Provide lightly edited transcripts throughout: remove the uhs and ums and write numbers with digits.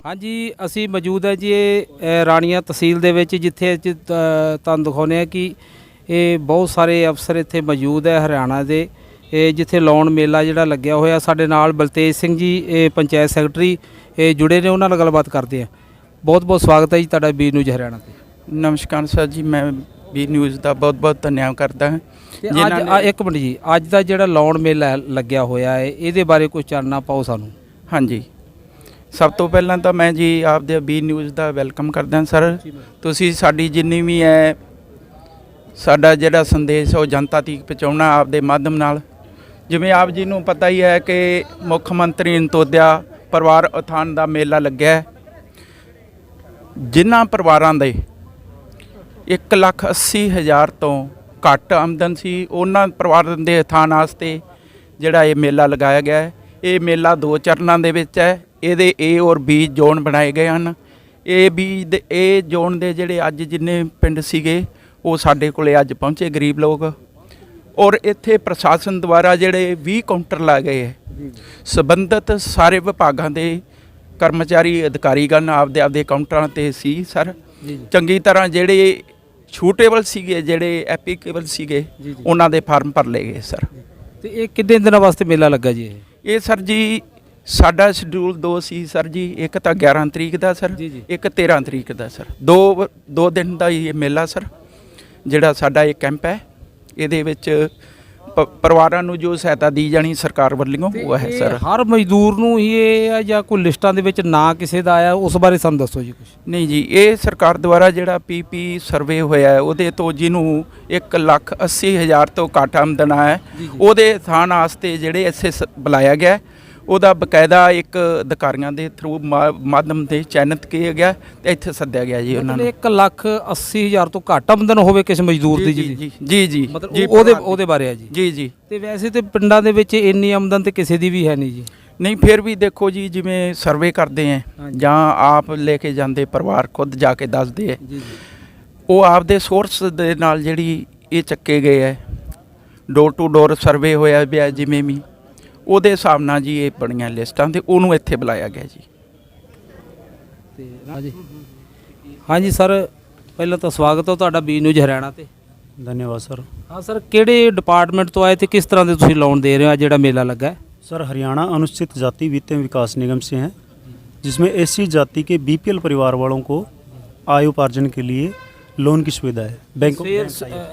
हाँ जी असी मौजूद है जी ये राणीਆਂ तहसील ਦੇ ਵਿੱਚ ਜਿੱਥੇ ਅੱਜ ਤੁਹਾਨੂੰ ਦਿਖਾਉਂਦੇ ਆ ਕਿ ਇਹ ਬਹੁਤ ਸਾਰੇ ਅਫਸਰ ਇੱਥੇ ਮੌਜੂਦ ਹੈ ਹਰਿਆਣਾ ਦੇ ਇਹ ਜਿੱਥੇ ਲੋਨ ਮੇਲਾ ਜਿਹੜਾ ਲੱਗਿਆ ਹੋਇਆ ਸਾਡੇ ਨਾਲ ਬਲਤੇਜ ਸਿੰਘ ਜੀ ਇਹ ਪੰਚਾਇਤ ਸੈਕਟਰੀ ਇਹ ਜੁੜੇ ਨੇ ਉਹਨਾਂ ਨਾਲ ਗੱਲਬਾਤ ਕਰਦੇ ਆ। ਬਹੁਤ ਬਹੁਤ ਸਵਾਗਤ ਹੈ ਜੀ ਤੁਹਾਡਾ ਬੀ ਨਿਊਜ਼ ਹਰਿਆਣਾ ਤੇ। नमस्कार सर जी, मैं बी न्यूज़ का बहुत बहुत धन्यवाद करता ਹਾਂ। ਅੱਜ ਇੱਕ ਮਿੰਟ ਜੀ, ਅੱਜ ਦਾ ਜਿਹੜਾ ਲੋਨ ਮੇਲਾ ਲੱਗਿਆ ਹੋਇਆ ਹੈ ਇਹਦੇ ਬਾਰੇ ਕੁਝ ਚਾਨਣਾ ਪਾਓ ਸਾਨੂੰ। ਹਾਂਜੀ, ਸਭ ਤੋਂ ਪਹਿਲਾਂ ਤਾਂ ਮੈਂ ਜੀ ਆਪਦੇ ਬੀ ਨਿਊਜ਼ ਦਾ ਵੈਲਕਮ ਕਰਦਾ ਸਰ। ਤੁਸੀਂ ਸਾਡੀ ਜਿੰਨੀ ਵੀ ਹੈ ਸਾਡਾ ਜਿਹੜਾ ਸੰਦੇਸ਼ ਉਹ ਜਨਤਾ ਤੱਕ ਪਹੁੰਚਾਉਣਾ ਆਪਦੇ ਮਾਧਿਅਮ ਨਾਲ। ਜਿਵੇਂ ਆਪ ਜੀ ਨੂੰ ਪਤਾ ਹੀ ਹੈ ਕਿ ਮੁੱਖ ਮੰਤਰੀ ਅੰਤੋਦਿਆ ਪਰਿਵਾਰ ਉਥਾਨ ਦਾ ਮੇਲਾ ਲੱਗਿਆ, ਜਿਨ੍ਹਾਂ ਪਰਿਵਾਰਾਂ ਦੇ 1,80,000 ਤੋਂ ਘੱਟ ਆਮਦਨ ਸੀ ਉਹਨਾਂ ਪਰਿਵਾਰਾਂ ਦੇ ਉਥਾਨ ਵਾਸਤੇ ਜਿਹੜਾ ਇਹ ਮੇਲਾ ਲਗਾਇਆ ਗਿਆ ਹੈ। ਇਹ ਮੇਲਾ 2 ਚਰਨਾਂ ਦੇ ਵਿੱਚ ਹੈ। ਇਹਦੇ ਏ ਔਰ ਬੀ ਜ਼ੋਨ ਬਣਾਏ ਗਏ ਹਨ। ਇਹ ਜ਼ੋਨ ਦੇ ਜਿਹੜੇ ਅੱਜ ਜਿੰਨੇ ਪਿੰਡ ਸੀਗੇ ਉਹ ਸਾਡੇ ਕੋਲੇ ਅੱਜ ਪਹੁੰਚੇ ਗਰੀਬ ਲੋਕ, ਔਰ ਇੱਥੇ ਪ੍ਰਸ਼ਾਸਨ ਦੁਆਰਾ ਜਿਹੜੇ 20 ਕਾਊਂਟਰ ਲਾਏ ਗਏ ਹੈ। ਸੰਬੰਧਿਤ ਸਾਰੇ ਵਿਭਾਗਾਂ ਦੇ ਕਰਮਚਾਰੀ ਅਧਿਕਾਰੀਗਣ ਆਪਦੇ ਕਾਊਂਟਰਾਂ 'ਤੇ ਸੀ ਸਰ। ਚੰਗੀ ਤਰ੍ਹਾਂ ਜਿਹੜੇ ਛੂਟੇਬਲ ਸੀਗੇ, ਜਿਹੜੇ ਐਪਲੀਕੇਬਲ ਸੀਗੇ, ਉਹਨਾਂ ਦੇ ਫਾਰਮ ਭਰ ਲਏ ਗਏ ਸਰ। ਤੇ ਇਹ ਕਿੰਨੇ ਦਿਨਾਂ ਵਾਸਤੇ ਮੇਲਾ ਲੱਗਾ ਜੀ? ਇਹ ਸਰ ਜੀ ਸਾਡਾ ਸ਼ਡਿਊਲ 2 ਸੀ ਸਰ ਜੀ। ਇੱਕ ਤਾਂ 11 ਤਰੀਕ ਦਾ ਸਰ, ਇੱਕ 13 ਤਰੀਕ ਦਾ ਸਰ। ਦੋ ਦਿਨ ਦਾ ਇਹ ਮੇਲਾ ਸਰ ਜਿਹੜਾ ਸਾਡਾ ਇਹ ਕੈਂਪ ਹੈ। ਇਹਦੇ ਵਿੱਚ ਪਰਿਵਾਰਾਂ ਨੂੰ ਜੋ ਸਹਾਇਤਾ ਦੀ ਜਾਣੀ ਸਰਕਾਰ ਵੱਲੋਂ ਉਹ ਹੈ ਸਰ। ਹਰ ਮਜ਼ਦੂਰ ਨੂੰ ਹੀ ਇਹ ਆ ਜਾਂ ਕੋਈ ਲਿਸਟਾਂ ਦੇ ਵਿੱਚ ਨਾਂ ਕਿਸੇ ਦਾ ਆਇਆ, ਉਸ ਬਾਰੇ ਸਾਨੂੰ ਦੱਸੋ ਜੀ ਕੁਝ। ਨਹੀਂ ਜੀ, ਇਹ ਸਰਕਾਰ ਦੁਆਰਾ ਜਿਹੜਾ ਪੀਪੀ ਸਰਵੇ ਹੋਇਆ ਉਹਦੇ ਤੋਂ ਜਿਹਨੂੰ 1,80,000 ਤੋਂ ਘੱਟ ਆਮਦਨ ਹੈ ਉਹਦੇ ਥਾਨ ਵਾਸਤੇ ਜਿਹੜੇ ਇੱਥੇ ਬੁਲਾਇਆ ਗਿਆ, ਉਹਦਾ ਬਕਾਇਦਾ ਇੱਕ ਅਧਿਕਾਰੀਆਂ ਦੇ ਥਰੂ ਮਾਧਿਅਮ ਤੇ ਚੈਨਿਤ ਕੀਤਾ ਗਿਆ ਤੇ ਇੱਥੇ ਸੱਦਿਆ ਗਿਆ ਜੀ ਉਹਨਾਂ ਨੂੰ। 1,80,000 ਤੋਂ ਘੱਟ ਆਮਦਨ ਹੋਵੇ ਕਿਸੇ ਮਜ਼ਦੂਰ ਦੀ ਜੀ ਮਤਲਬ ਉਹਦੇ ਬਾਰੇ ਹੈ ਜੀ। ਜੀ ਤੇ ਵੈਸੇ ਤੇ ਪਿੰਡਾਂ ਦੇ ਵਿੱਚ ਇੰਨੀ ਆਮਦਨ ਤੇ ਕਿਸੇ ਦੀ ਵੀ ਹੈ ਨਹੀਂ ਜੀ। ਨਹੀਂ, ਫਿਰ ਵੀ ਦੇਖੋ ਜੀ, ਜਿਵੇਂ ਸਰਵੇ ਕਰਦੇ ਹੈ ਜਾਂ ਆਪ ਲੈ ਕੇ ਜਾਂਦੇ ਪਰਿਵਾਰ ਖੁਦ ਜਾ ਕੇ ਦੱਸਦੇ ਹੈ, ਉਹ ਆਪਦੇ ਸੋਰਸ ਦੇ ਨਾਲ ਜਿਹੜੀ ਇਹ ਚੱਕੇ ਗਏ ਹੈ, ਡੋਰ ਟੂ ਡੋਰ ਸਰਵੇ ਹੋਇਆ ਪਿਆ ਜਿਵੇਂ ਵੀ, ਉਹਦੇ ਹਿਸਾਬ ਨਾਲ ਜੀ ਇਹ ਬਣੀਆਂ ਲਿਸਟਾਂ ਤੇ ਉਹਨੂੰ ਇੱਥੇ ਬੁਲਾਇਆ ਗਿਆ ਜੀ। ਹਾਂਜੀ ਸਰ, ਪਹਿਲਾਂ ਤਾਂ ਸਵਾਗਤ ਹੈ ਤੁਹਾਡਾ ਬੀ ਨਿਊਜ਼ ਹਰਿਆਣਾ ਤੇ। धन्यवाद सर। हाँ सर, ਕਿਹੜੇ डिपार्टमेंट तो आए थे, किस तरह से तुसीं लोन दे रहे हो ਜਿਹੜਾ ਮੇਲਾ ਲੱਗਾ है? सर हरियाणा अनुसूचित जाति वित्त विकास निगम से हैं, जिसमें एससी जाति के बीपीएल परिवार वालों को आय उपार्जन के लिए लोन की सुविधा है बैंक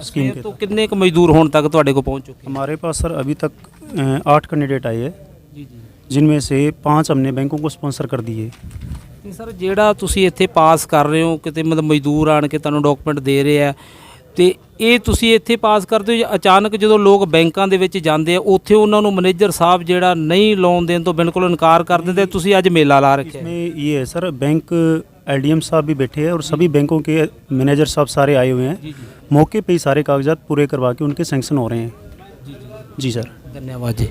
स्कीम के। तो कितने क मजदूर होने तक ਤੁਹਾਡੇ को पहुंच चुके? हमारे पास सर अभी तक 8 कैंडिडेट आए हैं, जिनमें से 5 हमने बैंकों को स्पॉन्सर कर दिए। सर ਜਿਹੜਾ ਤੁਸੀਂ ਇੱਥੇ ਪਾਸ ਕਰ ਰਹੇ ਹੋ, ਕਿਤੇ ਮਤਲਬ ਮਜ਼ਦੂਰ ਆਣ ਕੇ ਤੁਹਾਨੂੰ ਡਾਕੂਮੈਂਟ ਦੇ ਰਹੇ ਆ, ਤੇ ਇਹ ਤੁਸੀਂ ਇੱਥੇ ਪਾਸ ਕਰਦੇ ਹੋ ਜਾਂ ਅਚਾਨਕ ਜਦੋਂ ਲੋਕ ਬੈਂਕਾਂ ਦੇ ਵਿੱਚ ਜਾਂਦੇ ਆ ਉੱਥੇ ਉਹਨਾਂ ਨੂੰ ਮੈਨੇਜਰ ਸਾਹਿਬ ਜਿਹੜਾ ਨਹੀਂ ਲੋਨ ਦੇਣ ਤੋਂ ਬਿਲਕੁਲ ਇਨਕਾਰ ਕਰ ਦਿੰਦੇ? ਤੁਸੀਂ ਅੱਜ ਮੇਲਾ ਲਾ ਰੱਖਿਆ है। इसमें ये है सर, बैंक एलडीएम साहब भी बैठे हैं और सभी बैंकों के मैनेजर साहब सारे आए हुए हैं। मौके पे ही सारे कागजात पूरे करवा के उनके सैंक्शन हो रहे हैं। जी सर, धन्यवाद जी।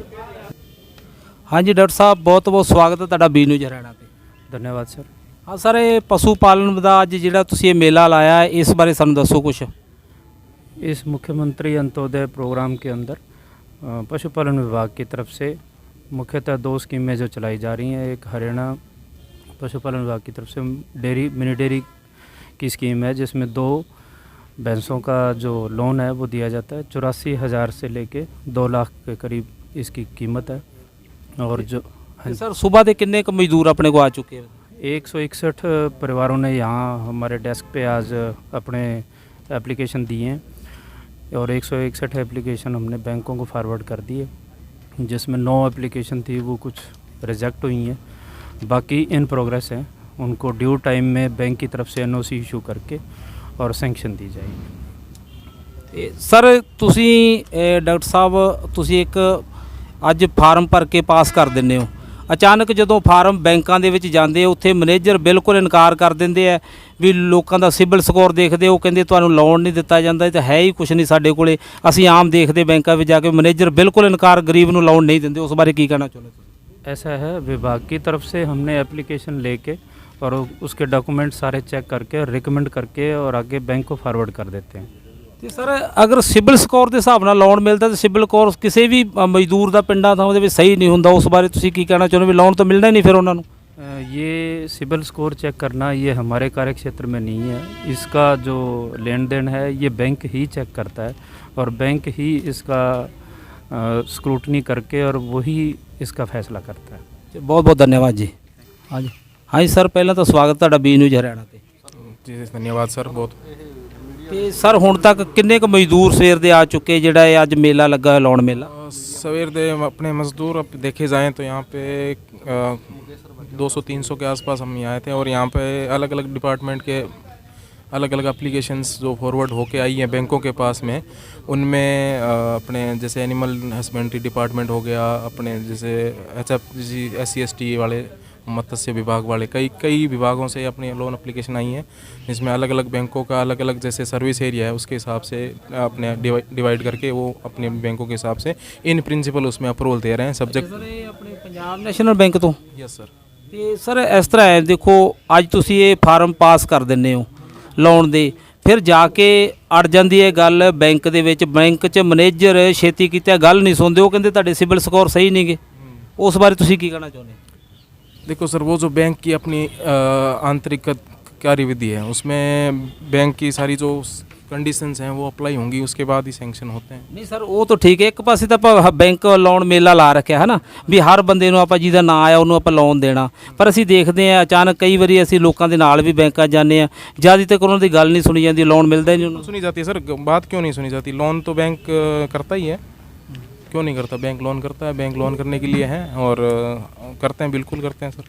हाँ जी डॉक्टर साहब, बहुत बहुत स्वागत है ਤੁਹਾਡਾ ਬੀ ਨਿਊਜ਼ ਹਰਿਆਣਾ ਤੇ। धन्यवाद सर। हाँ सर, ਇਹ ਪਸ਼ੂ ਪਾਲਣ ਦਾ ਅੱਜ ਜਿਹੜਾ ਤੁਸੀਂ ਇਹ ਮੇਲਾ ਲਾਇਆ ਇਸ ਬਾਰੇ ਸਾਨੂੰ ਦੱਸੋ ਕੁਛ। इस मुख्यमंत्री अंत्योदय प्रोग्राम के अंदर पशुपालन विभाग की तरफ से मुख्यतः 2 स्कीमें जो चलाई जा रही हैं। एक हरियाणा पशुपालन विभाग की तरफ से मिनी डेयरी की स्कीम है, जिसमें 2 भैंसों का जो लोन है वो दिया जाता है। 84,000 से लेके 2 लाख के करीब इसकी कीमत है। और जो सर सुबह के कितने मजदूर अपने को आ चुके हैं? 161 परिवारों ने यहाँ हमारे डेस्क पे आज अपने एप्लीकेशन दिए हैं, और 161 एप्लीकेशन हमने बैंकों को फॉरवर्ड कर दिए, जिसमें 9 एप्लीकेशन थी वो कुछ रिजेक्ट हुई हैं, बाकी इन प्रोग्रेस हैं। उनको ड्यू टाइम में बैंक की तरफ से एनओसी इशू करके और सैंक्शन दी जाएगी। सर ਤੁਸੀਂ ਡਾਕਟਰ ਸਾਹਿਬ ਤੁਸੀਂ ਇੱਕ ਅੱਜ ਫਾਰਮ ਭਰ ਕੇ ਪਾਸ ਕਰ ਦਿੰਦੇ ਹੋ, ਅਚਾਨਕ ਜਦੋਂ ਫਾਰਮ ਬੈਂਕਾਂ ਦੇ ਵਿੱਚ ਜਾਂਦੇ ਉੱਥੇ ਮੈਨੇਜਰ ਬਿਲਕੁਲ ਇਨਕਾਰ ਕਰ ਦਿੰਦੇ ਆ ਵੀ ਲੋਕਾਂ ਦਾ ਸਿਬਲ ਸਕੋਰ ਦੇਖਦੇ, ਉਹ ਕਹਿੰਦੇ ਤੁਹਾਨੂੰ ਲੋਨ ਨਹੀਂ ਦਿੱਤਾ ਜਾਂਦਾ, ਇਹ ਤਾਂ ਹੈ ਹੀ ਕੁਛ ਨਹੀਂ ਸਾਡੇ ਕੋਲੇ। ਅਸੀਂ ਆਮ ਦੇਖਦੇ ਬੈਂਕਾਂ ਵਿੱਚ ਜਾ ਕੇ ਮੈਨੇਜਰ ਬਿਲकुल इनकार, गरीब ਨੂੰ ਲੋਨ नहीं देंगे। उस बारे की कहना चाहते हैं? ऐसा है, विभाग की तरफ से हमने एप्लीकेशन लेके और उसके डॉक्यूमेंट सारे चेक करके रिकमेंड करके और आगे बैंक को फॉरवर्ड कर देते हैं। ਤੇ ਸਰ ਅਗਰ ਸਿਬਲ ਸਕੋਰ ਦੇ ਹਿਸਾਬ ਨਾਲ ਲੋਨ ਮਿਲਦਾ ਤਾਂ ਸਿਬਲ ਸਕੋਰ ਕਿਸੇ ਵੀ ਮਜ਼ਦੂਰ ਦਾ ਪਿੰਡਾਂ ਥਾਂ ਉਹਦੇ ਵਿੱਚ ਸਹੀ ਨਹੀਂ ਹੁੰਦਾ, ਉਸ ਬਾਰੇ ਤੁਸੀਂ ਕੀ ਕਹਿਣਾ ਚਾਹੁੰਦੇ ਵੀ ਲੋਨ ਤਾਂ ਮਿਲਣਾ ਹੀ ਨਹੀਂ ਫਿਰ ਉਹਨਾਂ ਨੂੰ? ये सिबिल स्कोर चेक करना ये हमारे कार्य क्षेत्र में नहीं है। इसका जो लेन देन है ये बैंक ही चेक करता है और बैंक ही इसका स्क्रूटनी करके और वही इसका फैसला करता है। बहुत बहुत धन्यवाद जी। हाँ जी, हाँ जी सर, ਪਹਿਲਾਂ ਤਾਂ ਸਵਾਗਤ ਤੁਹਾਡਾ ਬੀ ਨਿਊਜ਼ ਹਰਿਆਣਾ ਤੇ। जी धन्यवाद सर बहुत। ਤੇ ਸਰ ਹੁਣ ਤੱਕ ਕਿੰਨੇ ਕੁ ਮਜ਼ਦੂਰ ਸਵੇਰ ਦੇ ਆ ਚੁੱਕੇ ਜਿਹੜਾ ਇਹ ਅੱਜ ਮੇਲਾ ਲੱਗਾ ਹੈ, ਲਾਉਣ ਮੇਲਾ? सवेर दे अपने मज़दूर अब देखे जाएं तो यहाँ पे 200-300 के आसपास हम यहाँ आए थे और यहाँ पे अलग अलग डिपार्टमेंट के अलग अलग एप्लीकेशंस जो फॉरवर्ड होके आई हैं बैंकों के पास में, उनमें अपने जैसे एनिमल हस्बेंड्री डिपार्टमेंट हो गया, अपने जैसे HFG SC/ST वाले, मत्स्य विभाग वाले, कई विभागों से अपनी लोन एप्लीकेशन आई हैं, जिसमें अलग अलग बैंकों का अलग अलग जैसे सर्विस एरिया है उसके हिसाब से अपने डिवाइड करके वो अपने बैंकों के हिसाब से इन प्रिंसिपल उसमें अप्रूवल दे रहे हैं सब्जेक्ट। ਸਰ ਇਹ ਆਪਣੇ ਪੰਜਾਬ ਨੈਸ਼ਨਲ ਬੈਂਕ ਤੋਂ? Yes sir. ਤੇ ਸਰ ਇਸ ਤਰ੍ਹਾਂ ਹੈ, ਦੇਖੋ ਅੱਜ ਤੁਸੀਂ ਇਹ ਫਾਰਮ ਪਾਸ ਕਰ ਦਿੰਦੇ ਹੋ ਲੋਨ ਦੇ, ਫਿਰ ਜਾ ਕੇ ਅੜ ਜਾਂਦੀ ਹੈ ਗੱਲ ਬੈਂਕ ਦੇ ਵਿੱਚ, ਬੈਂਕ 'ਚ ਮੈਨੇਜਰ ਛੇਤੀ ਕੀਤਾ ਗੱਲ ਨਹੀਂ ਸੁਣਦੇ, ਉਹ ਕਹਿੰਦੇ ਤੁਹਾਡੇ ਸਿਬਿਲ ਸਕੋਰ ਸਹੀ ਨਹੀਂਗੇ, ਉਸ ਬਾਰੇ ਤੁਸੀਂ ਕੀ ਕਹਿਣਾ ਚਾਹੁੰਦੇ? देखो सर, वो जो बैंक की अपनी आंतरिक कार्यविधि है उसमें बैंक की सारी जो कंडीशंस हैं वो अप्लाई होंगी, उसके बाद ही सैंक्शन होते हैं। ਨਹੀਂ ਸਰ ਉਹ ਤਾਂ ਠੀਕ ਹੈ, ਇੱਕ ਪਾਸੇ ਤਾਂ ਆਪਾਂ ਬੈਂਕ ਲੋਨ ਮੇਲਾ ਲਾ ਰੱਖਿਆ ਹੈ ਨਾ ਵੀ ਹਰ ਬੰਦੇ ਨੂੰ ਆਪਾਂ ਜਿਹਦਾ ਨਾਂ ਆਇਆ ਉਹਨੂੰ ਆਪਾਂ ਲੋਨ ਦੇਣਾ, ਪਰ ਅਸੀਂ ਦੇਖਦੇ ਹਾਂ ਅਚਾਨਕ ਕਈ ਵਾਰੀ ਅਸੀਂ ਲੋਕਾਂ ਦੇ ਨਾਲ ਵੀ ਬੈਂਕਾਂ 'ਚ ਜਾਂਦੇ ਹਾਂ, ਜਦ ਤੱਕ ਉਹਨਾਂ ਦੀ ਗੱਲ ਨਹੀਂ ਸੁਣੀ ਜਾਂਦੀ ਲੋਨ ਮਿਲਦਾ ਹੀ ਨਹੀਂ ਉਹਨਾਂ ਨੂੰ। सुनी जाती है सर, बात क्यों नहीं सुनी जाती? लोन तो बैंक करता ही है, क्यों नहीं करता? बैंक लोन करता है, बैंक लोन करने के लिए है और करते हैं, बिल्कुल करते हैं सर।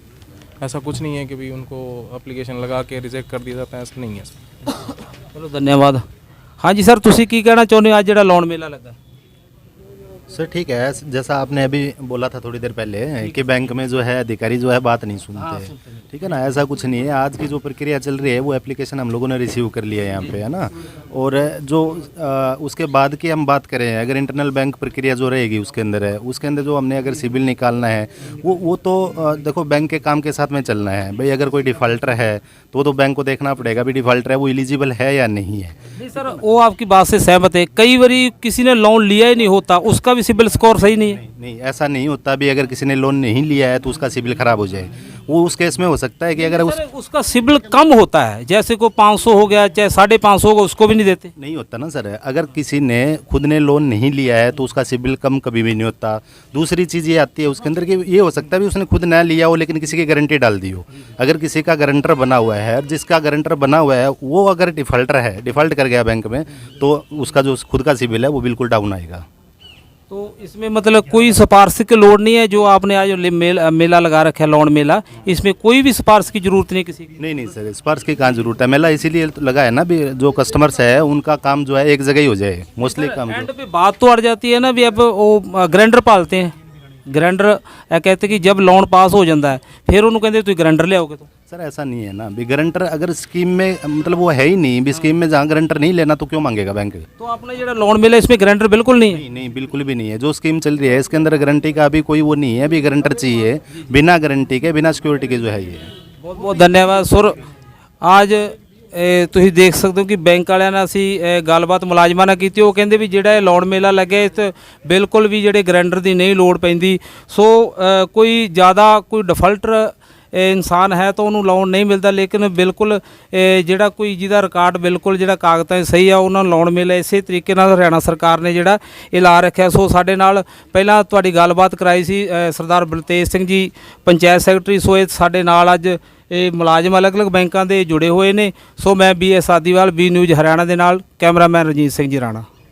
ऐसा कुछ नहीं है कि भाई उनको एप्लीकेशन लगा के रिजेक्ट कर दिया जाता है, ऐसा नहीं है सर। ਚਲੋ ਧੰਨਵਾਦ। ਹਾਂਜੀ ਸਰ, ਤੁਸੀਂ ਕੀ ਕਹਿਣਾ ਚਾਹੁੰਦੇ ਹੋ ਅੱਜ ਜਿਹੜਾ ਲੋਨ ਮੇਲਾ ਲੱਗਾ? सर ठीक है, जैसा आपने अभी बोला था थोड़ी देर पहले कि बैंक में जो है अधिकारी जो है बात नहीं सुनते, ठीक है ना, ऐसा कुछ नहीं है। आज की जो प्रक्रिया चल रही है वो एप्लीकेशन हम लोगों ने रिसीव कर लिया है यहाँ पे, है ना, और जो उसके बाद की हम बात करें, अगर इंटरनल बैंक प्रक्रिया जो रहेगी उसके अंदर है, उसके अंदर जो हमने अगर सिबिल निकालना है वो तो देखो बैंक के काम के साथ में चलना है भाई। अगर कोई डिफ़ॉल्टर है तो बैंक को देखना पड़ेगा भी डिफ़ॉल्टर है वो एलिजिबल है या नहीं है। नहीं सर, वो आपकी बात से सहमत है, कई बारी किसी ने लोन लिया ही नहीं होता, उसका भी सिबिल स्कोर सही नहीं है। नहीं ऐसा नहीं होता भी, अगर किसी ने लोन नहीं लिया है तो उसका सिबिल खराब हो जाए, वो उस केस में हो सकता है कि अगर उसका सिबिल कम होता है, जैसे को 500 हो गया चाहे 550 होगा, उसको भी नहीं देते। नहीं होता ना सर, अगर किसी ने खुद ने लोन नहीं लिया है तो उसका सिबिल कम कभी भी नहीं होता। दूसरी चीज़ ये आती है उसके अंदर कि ये हो सकता है भी उसने खुद ना लिया हो लेकिन किसी की गारंटी डाल दी हो। अगर किसी का गारंटर बना हुआ है, जिसका गारंटर बना हुआ है वो अगर डिफ़ॉल्टर है, डिफ़ॉल्ट कर गया बैंक में, तो उसका जो खुद का सिबिल है वो बिल्कुल डाउन आएगा। तो इसमें मतलब कोई सिफारिश की लोड नहीं है, जो आपने आज मेला लगा रखा है लोन मेला, इसमें कोई भी सिफारिश की जरूरत नहीं किसी की? नहीं सर, सिफारिश की कहाँ जरूरत है, मेला इसीलिए लगा है ना भी जो कस्टमर्स है उनका काम जो है एक जगह ही हो जाए मोस्टली काम। एंड पे बात तो अड़ जाती है ना भी अब वो ग्राइंडर पालते हैं, ग्राइंडर कहते कि जब लोन पास हो जाता है फिर उन्होंने कहते तुम ग्राइंडर ले आओगे। तो सर ऐसा नहीं है ना भी, गारंटर अगर स्कीम में मतलब वो है ही नहीं भी, स्कीम में जहाँ गारंटर नहीं लेना तो क्यों मांगेगा बैंक? तो आपने जो लोन मिला इसमें गारंटर बिल्कुल नहीं है? नहीं बिल्कुल भी नहीं है। जो स्कीम चल रही है इसके अंदर गारंटी का अभी कोई वो नहीं है, अभी गारंटर चाहिए, बिना गारंटी के बिना सिक्योरिटी के जो है ये। ਬਹੁਤ ਬਹੁਤ ਧੰਨਵਾਦ ਸਰ। ਅੱਜ ਤੁਸੀਂ ਦੇਖ ਸਕਦੇ ਹੋ ਕਿ ਬੈਂਕ ਵਾਲਿਆਂ ਨਾਲ ਅਸੀਂ ਗੱਲਬਾਤ ਮੁਲਾਜ਼ਮਾਂ ਨਾਲ ਕੀਤੀ, ਉਹ ਕਹਿੰਦੇ ਵੀ ਜਿਹੜਾ ਇਹ ਲੋਨ ਮੇਲਾ ਲੱਗਿਆ ਇਸ 'ਚ ਬਿਲਕੁਲ ਵੀ ਜਿਹੜੇ ਗਰੈਂਡਰ ਦੀ ਨਹੀਂ ਲੋੜ ਪੈਂਦੀ। ਸੋ ਕੋਈ ਜ਼ਿਆਦਾ ਕੋਈ ਡਿਫਾਲਟਰ ਇਨਸਾਨ ਹੈ ਤਾਂ ਉਹਨੂੰ ਲੋਨ ਨਹੀਂ ਮਿਲਦਾ, ਲੇਕਿਨ ਬਿਲਕੁਲ ਜਿਹੜਾ ਕੋਈ ਜਿਹਦਾ ਰਿਕਾਰਡ ਬਿਲਕੁਲ ਜਿਹੜਾ ਕਾਗਜ਼ਾਂ 'ਚ ਸਹੀ ਆ ਉਹਨਾਂ ਨੂੰ ਲੋਨ ਮਿਲੇ। ਇਸੇ ਤਰੀਕੇ ਨਾਲ ਹਰਿਆਣਾ ਸਰਕਾਰ ਨੇ ਜਿਹੜਾ ਇਹ ਲਾ ਰੱਖਿਆ। ਸੋ ਸਾਡੇ ਨਾਲ ਪਹਿਲਾਂ ਤੁਹਾਡੀ ਗੱਲਬਾਤ ਕਰਾਈ ਸੀ ਸਰਦਾਰ ਬਲਤੇਜ ਸਿੰਘ ਜੀ, ਪੰਚਾਇਤ ਸੈਕਟਰੀ। ਸੋ ਇਹ ਸਾਡੇ ਨਾਲ ਅੱਜ ਇਹ ਮੁਲਾਜ਼ਮ ਅਲੱਗ-ਅਲੱਗ ਬੈਂਕਾਂ ਦੇ ਜੁੜੇ ਹੋਏ ਨੇ। ਸੋ ਮੈਂ BS Adiwal, B news Haryana ਦੇ ਨਾਲ ਕੈਮਰਾਮੈਨ ਰਣਜੀਤ ਸਿੰਘ ਜੀ ਰਾਣਾ।